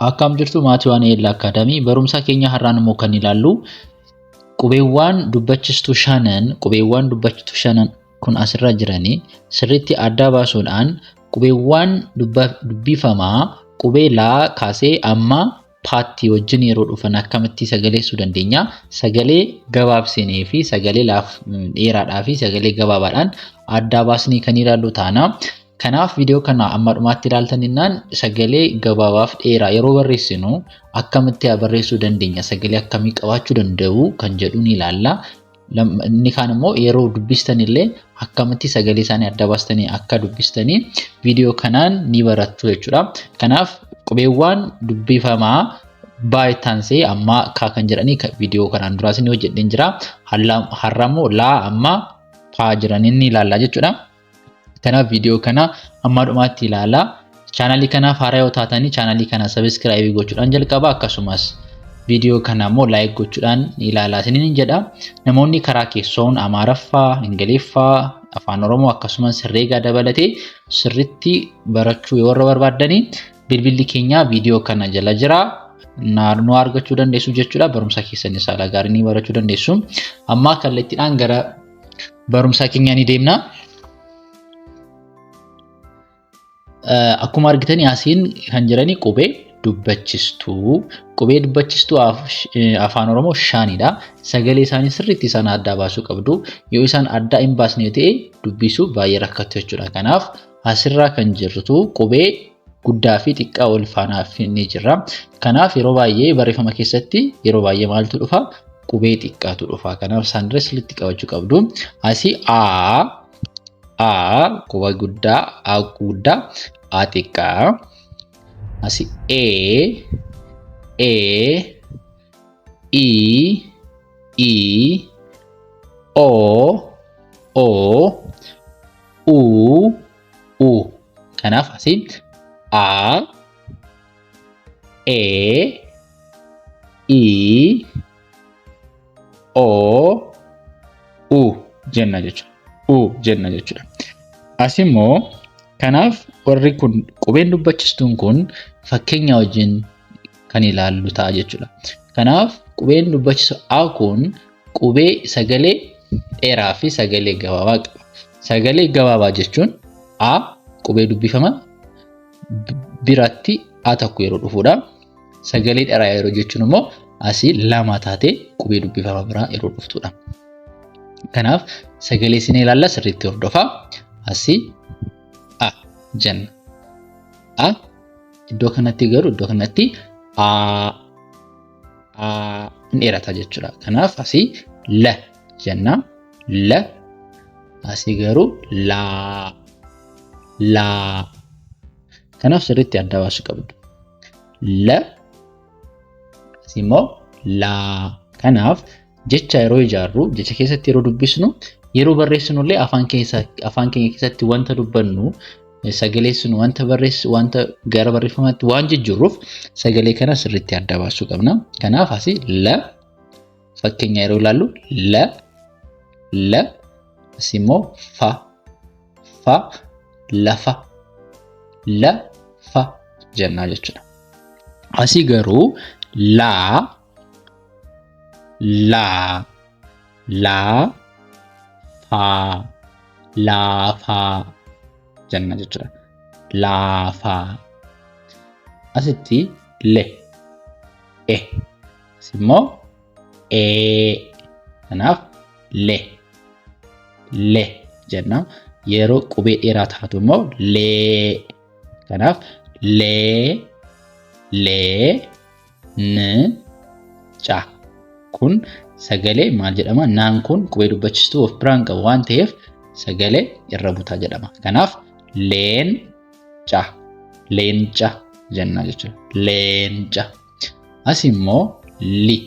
Akkam jirtu maatii waan eella akaadamii barumsa keenya har'aan immoo kan ilaallu qubeewwan dubbachistu shanan kun asirra jiranii sirriitti adda baasuudhaan qubeewwan dubbifamaa qubee laa kaasee amma paatti wajjin yeroo dhufan akkamitti sagaleessuu dandeenya. Sagalee gabaabsinee fi sagalee dheeraadhaa fi sagalee gabaabaadhaan adda baasnee kan ilaallu taana. Kanaaf viidiyoo kana amma dhumaatti ilaaltaninnaan sagalee gabaabaaf dheeraa yeroo barreessinu akkamitti barreessuu dandeenya, sagalee akkamii qabaachuu danda'u kan jedhu ni ilaalla. Inni kaan immoo yeroo dubbistan illee akkamitti sagalee isaanii adda baastanii akka dubbistanii viidiyoo kanaan ni barattu jechuudha. Kanaaf qubeewwan dubbifamaa baay'ataansee amma kan jedhanii viidiyoo kanaan duraas ni hojjedheen jira. Har'a immoo laa amma paa jiran ni ilaalla jechuudha. Kanaaf viidiyoo kana amma dhumaatti ilaala. Chaanalii kanaaf haaraa yoo taatanii chaanalii kana sabiskiraayib gochuudhaan jalqaba, akkasumas viidiyoo kana immoo laayik gochuudhaan ilaalaa isiniin jedha. Namoonni karaa keessoon Amaaraffaa, Ingiliffaa, Afaan Oromoo akkasumas herreega dabalatee sirriitti barachuu yoo barbaadanii bilbilli keenya viidiyoo kana jala jira. Nu argachuu dandeessu jechuudha. Barumsa keessanis haala gaariin barachuu dandeessu. Amma kallattiidhaan gara barumsa keenyaa ni deemna. Akkuma argitanii asiin kan jiranii qubee dubbachistuu. Qubee dubbachistuu afaan Oromoo shaanidha. Sagalee isaanii sirriitti isaan adda baasuu qabdu. Yoo isaan adda hin baasne ta'e dubbisuu baay'ee rakkatu jechuudha. Kanaaf asirraa kan jirtu qubee guddaa fi xiqqaa wal faana ni jira. Kanaaf yeroo baay'ee barreeffama keessatti yeroo baay'ee maaltu dhufa? Qubee xiqqaatu dhufa. Kanaaf isaan irra sirriitti qabachuu qabdu. Asii qubee guddaa, a xiqqaa. Asii u. Kanaaf asii a, u jenna jechuudha. Asimmoo kanaaf warri kun qubeen dubbachistuun kun fakkeenya wajjin kan ilaallu ta'a jechuudha. Kanaaf qubeen dubbachistu a kun qubee sagalee dheeraa fi sagalee gabaabaa qaba. Sagalee gabaabaa jechuun a qubee dubbifama biratti a tokko yeroo dhufuudha. Sagalee dheeraa yeroo jechuun immoo asii lama taatee qubee dubbifama biraa yeroo dhuftuudha. Kanaaf sagalee isin ilaalla sirriitti hordofaa. Asii a jenna. A iddoo kanatti garuu iddoo kanatti a in dheerata jechuudha. Kanaaf asii la jenna. La asii garuu laa. Kanaaf sirriitti adda baasuu qabdu. La asii immoo laa. Kanaaf jecha yeroo ijaarru jecha keessatti yeroo dubbisnu yeroo barreessinu illee afaan keenya keessatti wanta dubbannu sagaleessinu wanta gara barreeffamaatti waan jijjiirruuf sagalee kana sirriitti adda baasuu qabna. Kanaaf asii la fakkeenya yeroo ilaallu la asii immoo fa lafa jennaa jechuudha. Asii garuu laa laafaa jenna jechuudha. Laafaa. Asitti le asimmoo kanaaf le jenna. Yeroo qubee dheeraa taatu immoo lee. Kanaaf lee n ca. Kun sagalee maal jedhama? Naan kun qubee dubbachistuu of biraan qabu waan ta'eef sagalee irra butaa jedhama. Kanaaf leenca jenna jechuudha. Leenca. As immoo li.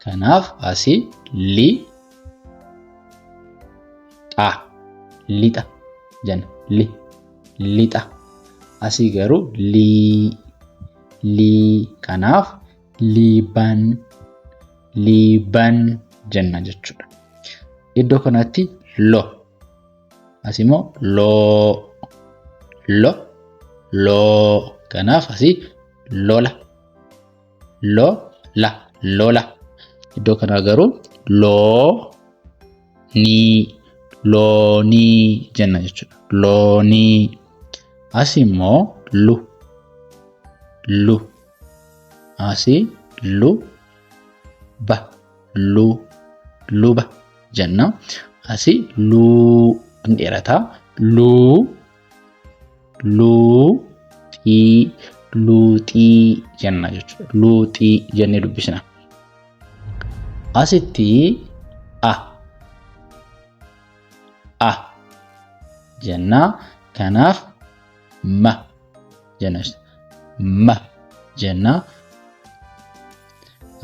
Kanaaf asii lixa jenna. Lixa. Asii garuu lii. Kanaaf liiban jenna jechuudha. Iddoo kanatti Asimo lo. Kanaaf asii lola. Lola. Iddoo kanaa garuu loonii jenna jechuudha. Loonii. Asimmoo lu. Asii luba jenna. Asii hin dheerataa. Luuxii jenna jechuudha. Luuxii jennee dubbisna. Asitti a jenna. Kanaaf ma jenna.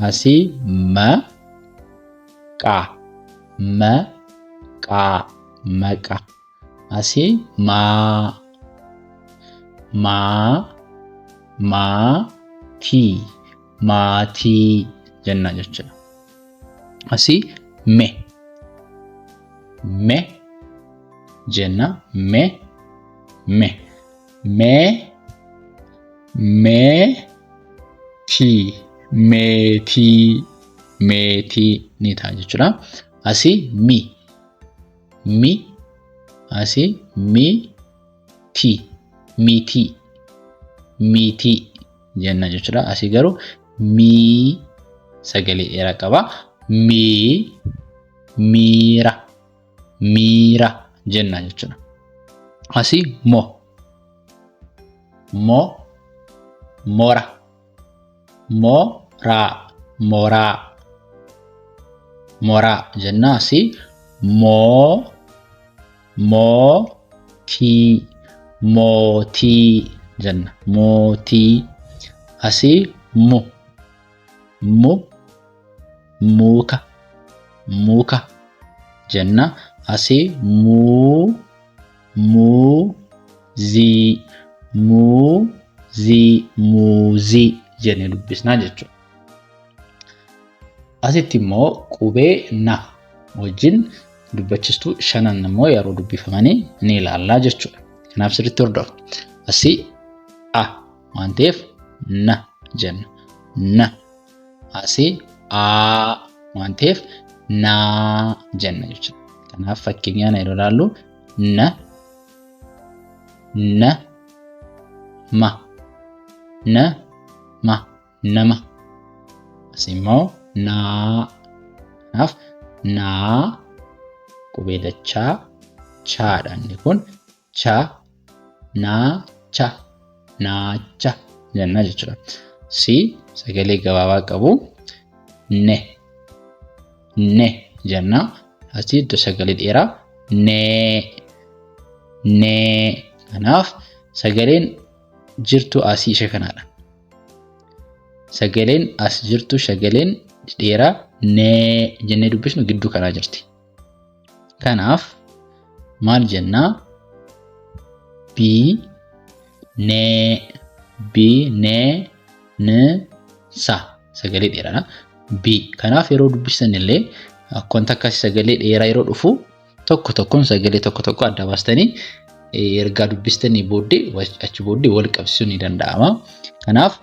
Asii maqaa. Asii maatii jenna jechuudha. Asii me jenna. Meetii ni ta'a jechuudha. Asii asii miitii jenna jechuudha. Asii garuu sagalee dheeraa qaba. Miira jenna jechuudha. Asii moraa jenna. Asii mootii jenna. Mootii. Asii muka jenna. Asii muuzii jennee dubbisnaa jechuudha. Asitti immoo qubee na wajjin dubbachistuu shanan immoo yeroo dubbifamanii ni ilaallaa jechuudha. Kanaaf sirriitti hordofa. Asii waan ta'eef na jenna. Asii waan ta'eef naa jenna jechuudha. Kanaaf fakkeenyaan yeroo ilaallu nama. Asii immoo naa. Kanaaf naa qubee dachaa chaadha. Inni kun naacha jenna jechuudha. Si sagalee gabaabaa qabu ne jenna. Asii iddoo sagalee dheeraa nee. Kanaaf sagaleen jirtu asii ishee kanaadha. Sagaleen as jirtu sagaleen dheeraa nee jennee dubbisnu gidduu kanaa jirti. Kanaaf maal jennaa? Bineensa sagalee dheeraadha. Kanaaf yeroo dubbisan illee akkuma akkasii sagalee dheeraa yeroo dhufu tokkoon sagalee tokko adda baastanii ergaa dubbistanii booddee achi booddee wal qabsiisuun ni danda'ama. Kanaaf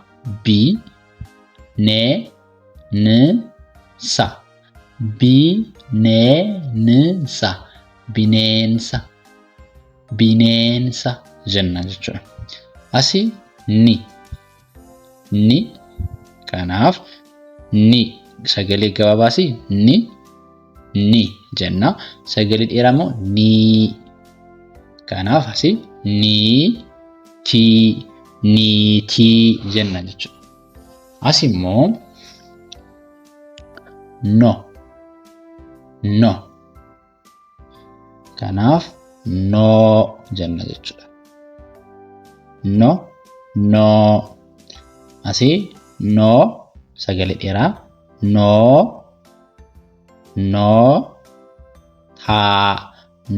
bineensa jenna jechuudha. Asii ni. Kanaaf ni sagalee gabaabaasii ni jenna. Sagalee dheeraa immoo ni. Kanaaf asii niitii jenna jechuudha. Asii immoo no. Kanaaf no jenna jechuudha. No. Asii no sagalee dheeraa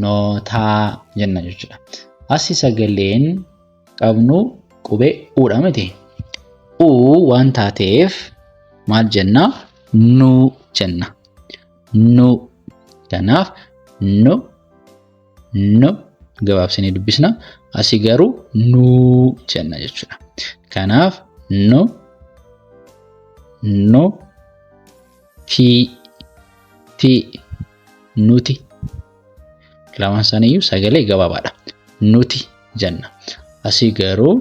nootaa jenna jechuudha. Asii sagaleen qabnu qubee uudha miti. Waan taateef maal jenna? Nu jenna. Kanaaf gabaabsinee dubbisna. Asii garuu nuu jenna jechuudha. Kanaaf no ti nuti lamaan isaaniiyyuu sagalee gabaabaadha. Nuti jenna. Asii garuu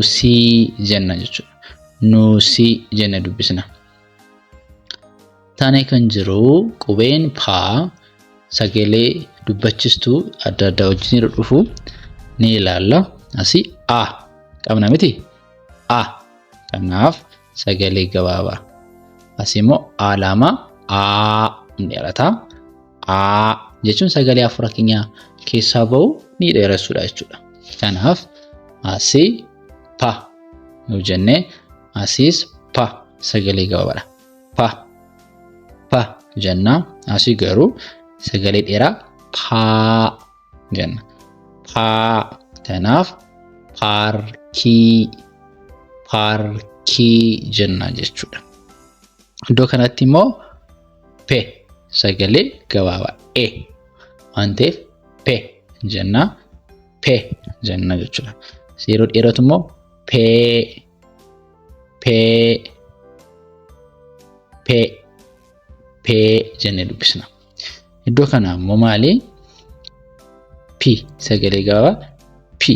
si jenna jechuudha. Nuusi jenna dubbisna. Taanee kan jiru qubeen paa sagalee dubbachistuu adda addaa wajjin dhufu ni ilaalla. Asii a qabna miti? A. Kanaaf sagalee gabaabaa. Asii immoo a lama a ni dheerata. A jechuun sagalee afur keenya keessaa bahu ni dheeressuudha jechuudha. Kanaaf asii pa yoo jenne asiis pa sagalee gabaabaadha. Pa jenna. Asii garuu sagalee dheeraa paa jenna. Paa. Kanaaf paarkii jenna jechuudha. Iddoo kanatti immoo pe sagalee gabaabaa waan ta'eef pe jenna jechuudha. Yeroo dheeratu immoo pee jennee dubbisna. Iddoo kana immoo maali? Pi sagalee gabaabaa pi.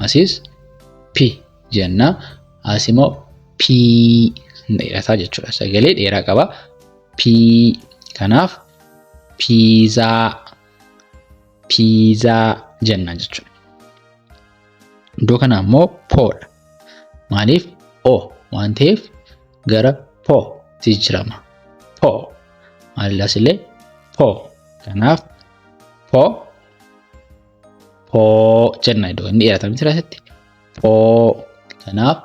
Asiis pi jenna. As immoo pii dheerataa jechuudha. Sagalee dheeraa qaba. Pii. Kanaaf piizaa jenna jechuudha. Iddoo kana immoo poodha. Maaliif? O waan ta'eef gara po jijjiirama. Po. Maalilas illee po. Kanaaf poo jenna iddoo inni dheerata miti irratti. Poo. Kanaaf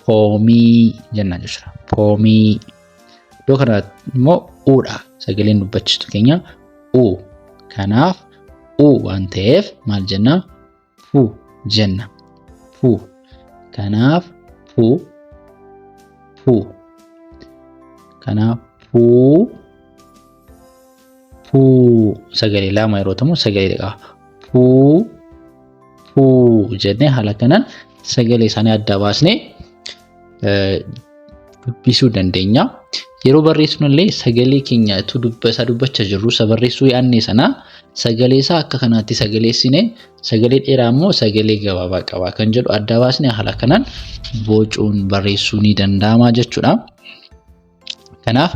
poomii jenna jechuudha. Poomii. Iddoo kanatti immoo uudha. Sagaleen dubbachistu keenya u. Kanaaf u waan ta'eef maal jenna? Fu jenna. Fu. Kanaaf fu. Kanaaf fuu sagalee lama yeroo ta'u sagalee qaba. Fuu jennee haala kanaan sagalee isaanii adda baasnee dubbisuu dandeenya. Yeroo barreessinu illee sagalee keenya dubbachaa jirru barreessuu yaadne sana sagalee isaa akka kanaatti sagaleessine sagalee dheeraa immoo sagalee gabaabaa qaba kan jedhu adda baasnee haala kanaan bocuun barreessuu ni danda'ama jechuudha. Kanaaf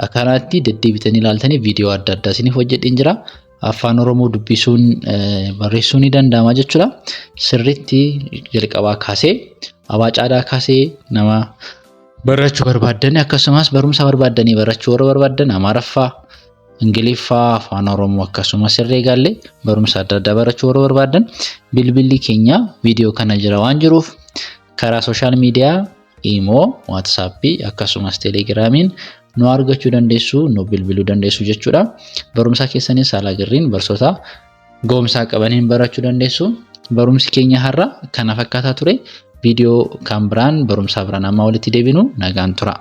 akkanatti deddeebitanii ilaaltanii viidiyoo adda addaa isiniif hojjedheen jira. Afaan Oromoo dubbisuun barreessuun ni danda'ama jechuudha. Sirriitti jalqabaa kaasee abaacaadhaa kaasee nama barachuu barbaaddan akkasumas barumsa barbaadanii barachuu warra barbaaddan Amaaraffaa, Ingiliffaa, Afaan Oromoo akkasumas herreegaallee barumsa adda addaa barachuu warra barbaaddan bilbilli keenya viidiyoo kana jira waan jiruuf karaa sooshaal miidiyaa Imo, WhatsAppii akkasumas Telegiraamiin nu argachuu dandeessu, nu bilbiluu dandeessu jechuudha. Barumsa keessanis haala garriin barsoota goomsaa qabaniin barachuu dandeessu. Barumsi keenya har'a kana fakkaataa ture. Viidiyoo kan biraan barumsa biraan amma walitti deebinu nagaan tura.